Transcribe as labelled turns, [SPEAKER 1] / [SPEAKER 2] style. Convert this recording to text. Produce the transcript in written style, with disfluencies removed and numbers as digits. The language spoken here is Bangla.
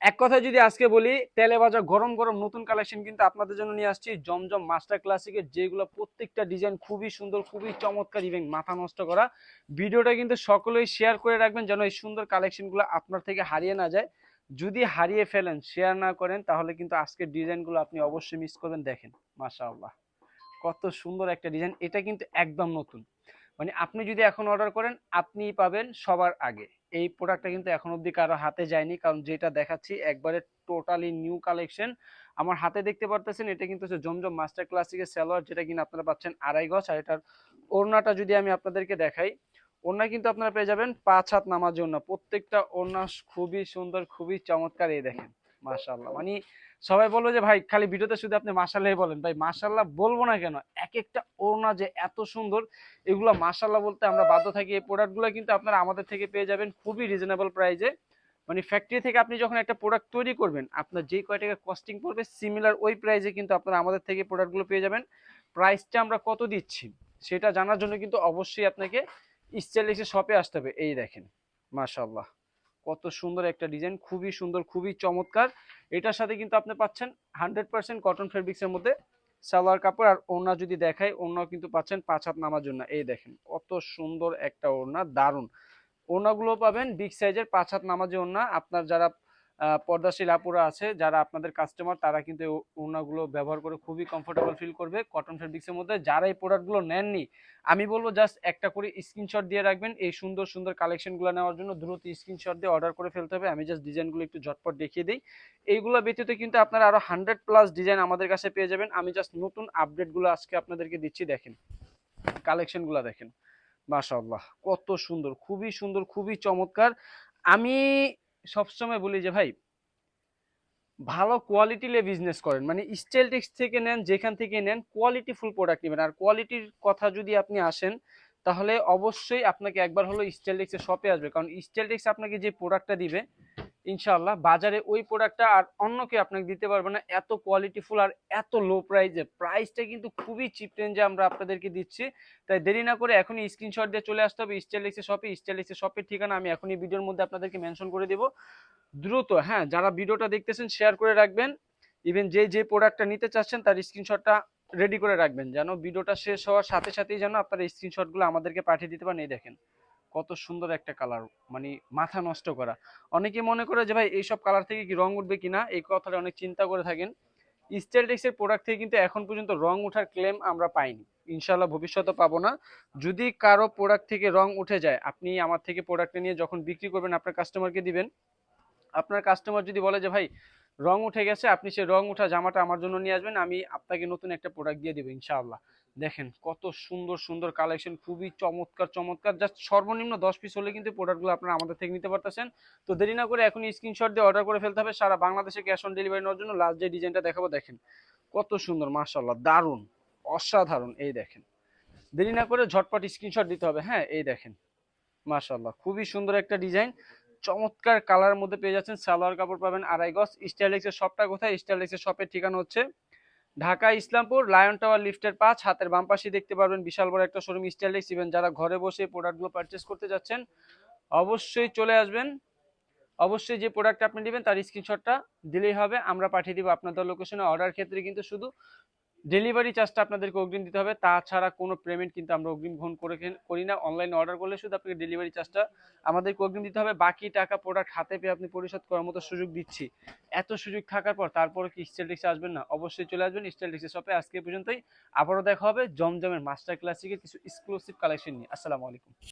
[SPEAKER 1] এক কথায় যদি আজকে বলি, তেলে ভাজা গরম গরম নতুন কালেকশন কিন্তু আপনাদের জন্য নিয়ে আসছি জমজম মাস্টার ক্লাসিকের, যেগুলো প্রত্যেকটা ডিজাইন খুবই সুন্দর, খুবই চমৎকার এবং মাথা নষ্ট করা। ভিডিওটা কিন্তু সকলেই শেয়ার করে রাখবেন যেন এই সুন্দর কালেকশনগুলো আপনার থেকে হারিয়ে না যায়। যদি হারিয়ে ফেলেন, শেয়ার না করেন, তাহলে কিন্তু আজকের ডিজাইনগুলো আপনি অবশ্যই মিস করবেন। দেখেন মাশাআল্লাহ, কত সুন্দর একটা ডিজাইন। এটা কিন্তু একদম নতুন, মানে আপনি যদি এখন অর্ডার করেন আপনিই পাবেন সবার আগে। এই প্রোডাক্টটা কিন্তু এখন অবধি কারো হাতে যায়নি, কারণ যেটা দেখাচ্ছি একবারে টোটালি নিউ কালেকশন। আমার হাতে দেখতে পারতেছেন, এটা কিন্তু হচ্ছে জমজম মাস্টার ক্লাসিকের সালোয়ার, যেটা কিনা আপনারা পাচ্ছেন 2.5 গজ। আর এটার ওড়নাটা যদি আমি আপনাদেরকে দেখাই, ওড়না কিন্তু আপনারা পেয়ে যাবেন 5 হাত নামার জন্য। প্রত্যেকটা ওড়না খুবই সুন্দর, খুবই চমৎকার। এই দেখেন মাশাআল্লাহ, মানে সবাই বলবো যে ভাই খালি ভিডিওতে শুধু আপনি মাশাআল্লাহ বলেন, ভাই মাশাআল্লাহ বলবো না কেন, এক একটা ওড়না যে এত সুন্দর, এগুলো মাশাআল্লাহ বলতে আমরা বাধ্য থাকি। এই প্রোডাক্টগুলো কিন্তু আপনারা আমাদের থেকে পেয়ে যাবেন খুবই রিজনেবল প্রাইসে। মানে ফ্যাক্টরি থেকে আপনি যখন একটা প্রোডাক্ট তৈরি করবেন, আপনার যেই কয় টাকা কস্টিং পড়বে সিমিলার ওই প্রাইসে কিন্তু আপনারা আমাদের থেকে প্রোডাক্টগুলো পেয়ে যাবেন। প্রাইসটা আমরা কত দিচ্ছি সেটা জানার জন্য কিন্তু অবশ্যই আপনাকে স্টাইলিশের শপে আসতে হবে। এই দেখেন মাশাআল্লাহ, কত সুন্দর একটা ডিজাইন, খুবই সুন্দর, খুবই চমৎকার। এটার সাথে কিন্তু আপনি পাচ্ছেন 100% কটন ফেব্রিক্সের মধ্যে সালোয়ার কাপড়। আর ওড়না যদি দেখাই, ওড়নাও কিন্তু পাচ্ছেন 5 হাত নামার জন্য। এই দেখেন কত সুন্দর একটা ওড়না, দারুণ। ওড়নাগুলো পাবেন বিগ সাইজের 5 হাত নামাজি ওড়না। আপনার যারা পর্দাশীল আপুরা আছে, যারা আপনাদের কাস্টমার, তারা কিন্তু এই ওড়নাগুলো ব্যবহার করে খুবই কমফোর্টেবল ফিল করবে কটন ফেব্রিক্সের মধ্যে। যারা এই প্রোডাক্টগুলো নেননি, আমি বলবো জাস্ট একটা করে স্ক্রিনশট দিয়ে রাখবেন। এই সুন্দর সুন্দর কালেকশনগুলো নেওয়ার জন্য দ্রুত স্ক্রিনশট দিয়ে অর্ডার করে ফেলতে হবে। আমি জাস্ট ডিজাইনগুলো একটু ঝটপট দেখিয়ে দিই। এইগুলো ব্যতীত কিন্তু আপনারা আরো 100+ ডিজাইন আমাদের কাছে পেয়ে যাবেন। আমি জাস্ট নতুন আপডেটগুলো আজকে আপনাদেরকে দিচ্ছি। দেখেন কালেকশনগুলো দেখেন মাশাআল্লাহ, কত সুন্দর, খুবই সুন্দর, খুবই চমৎকার। আমি সবসময় বলি যে ভাই ভালো কোয়ালিটি নিয়ে বিজনেস করেন, মানে স্টাইলটেক্স থেকে নেন, যেখান থেকে নেন কোয়ালিটি ফুল প্রোডাক্ট নেবেন। আর কোয়ালিটির কথা যদি আপনি আসেন, তাহলে অবশ্যই আপনাকে একবার হলো স্টাইলটেক্সের শপে আসবে, কারণ স্টাইলটেক্স আপনাকে যে প্রোডাক্টটা দিবে ইনশাআল্লাহ বাজারে ওই প্রোডাক্টটা আর অন্য কেউ আপনাকে দিতে পারবে না। এত কোয়ালিটিফুল আর এত লো প্রাইসে, প্রাইসটা কিন্তু খুবই চিপ রেঞ্জে আমরা আপনাদেরকে দিচ্ছি। তাই দেরি না করে এখনই স্ক্রিনশট দিয়ে চলে আসতে হবে স্টাইলটেক্সের শপে। স্টাইলটেক্সের শপের ঠিকানা আমি এখনই ভিডিওর মধ্যে আপনাদেরকে মেনশন করে দেব। দ্রুত, হ্যাঁ, যারা ভিডিওটা দেখতেছেন শেয়ার করে রাখবেন। ইভেন যে যে প্রোডাক্টটা নিতে চাচ্ছেন তার স্ক্রিনশটটা রেডি করে রাখবেন, যেন ভিডিওটা শেষ হওয়ার সাথে সাথেই যেন আপনার স্ক্রিনশটগুলো আমাদেরকে পাঠিয়ে দিতে পারেন। এই দেখেন কত সুন্দর একটা কালার, মানে মাথা নষ্ট করা। অনেকে মনে করে যে ভাই এইসব কালার থেকে কি রং উঠবে কিনা, এই কথাটা অনেক চিন্তা করে থাকেন। স্টাইলটেক্সের প্রোডাক্ট থেকে কিন্তু এখন পর্যন্ত রং ওঠার ক্লেম আমরা পাইনি, ইনশাল্লাহ ভবিষ্যতে পাবো না। যদি কারো প্রোডাক্ট থেকে রং উঠে যায়, আপনি আমার থেকে প্রোডাক্টটা নিয়ে যখন বিক্রি করবেন আপনার কাস্টমারকে দিবেন, আপনার কাস্টমার যদি বলে যে ভাই রং উঠে গেছে, আপনি সেই রং উঠা জামাটা আমার জন্য নিয়ে আসবেন, আমি আপনাকে নতুন একটা প্রোডাক্ট দিয়ে দেবো ইনশাআল্লাহ। দেখেন কত সুন্দর সুন্দর কালেকশন, খুবই চমৎকার চমৎকার। জাস্ট সর্বনিম্ন 10 পিস হলে কিন্তু প্রোডাক্টগুলো আপনারা আমাদের থেকে নিতে পারতেছেন। তো দেরি না করে এখন স্ক্রিনশট দিয়ে অর্ডার করে ফেলতে হবে। সারা বাংলাদেশে ক্যাশ অন ডেলিভারি নেওয়ার জন্য লাস্ট যে ডিজাইনটা দেখাবো, দেখেন কত সুন্দর, মাশাআল্লাহ, দারুণ, অসাধারণ। এই দেখেন, দেরি না করে ঝটপট স্ক্রিনশট দিতে হবে। হ্যাঁ, এই দেখেন মাশাআল্লাহ, খুবই সুন্দর একটা ডিজাইন, চমৎকার কালারের মধ্যে পেয়ে যাচ্ছেন। সালোয়ার কাপড় পাবেন 2.5 গজ। স্টাইলটেক্সের শপটা কোথায়? স্টাইলটেক্সের শপের ঠিকানা হচ্ছে ঢাকা ইসলামপুর লায়ন টাওয়ার লিফটের 5, হাতের বাম পাশে দেখতে পারবেন বিশাল বড় একটা শোরুম স্টাইলটেক্স। ইভেন যারা ঘরে বসে প্রোডাক্টগুলো পারচেস করতে যাচ্ছেন, অবশ্যই চলে আসবেন। অবশ্যই যে প্রোডাক্ট আপনি নেবেন তার স্ক্রিনশটটা দিলেই হবে, আমরা পাঠিয়ে দিব আপনাদের লোকেশনে। অর্ডার ক্ষেত্রে কিন্তু শুধু ডেলিভারি চার্জটা আপনাদেরকে অগ্রিম দিতে হবে, তাছাড়া কোনো পেমেন্ট কিন্তু আমরা অগ্রিম গ্রহণ করি না। অনলাইনে অর্ডার করলে শুধু আপনাকে ডেলিভারি চার্জটা আমাদেরকে অগ্রিম দিতে হবে, বাকি টাকা প্রোডাক্ট হাতে পেয়ে আপনি পরিশোধ করার মতো সুযোগ দিচ্ছি। এত সুযোগ থাকার পর তারপরে কি স্টাইলটেক্সে আসবেন না? অবশ্যই চলে আসবেন স্টাইলটেক্সের শপে। আজকে পর্যন্তই, আবারও দেখা হবে জমজমের মাস্টার ক্লাসিকের কিছু এক্সক্লুসিভ কালেকশন নিয়ে। আসসালামু আলাইকুম।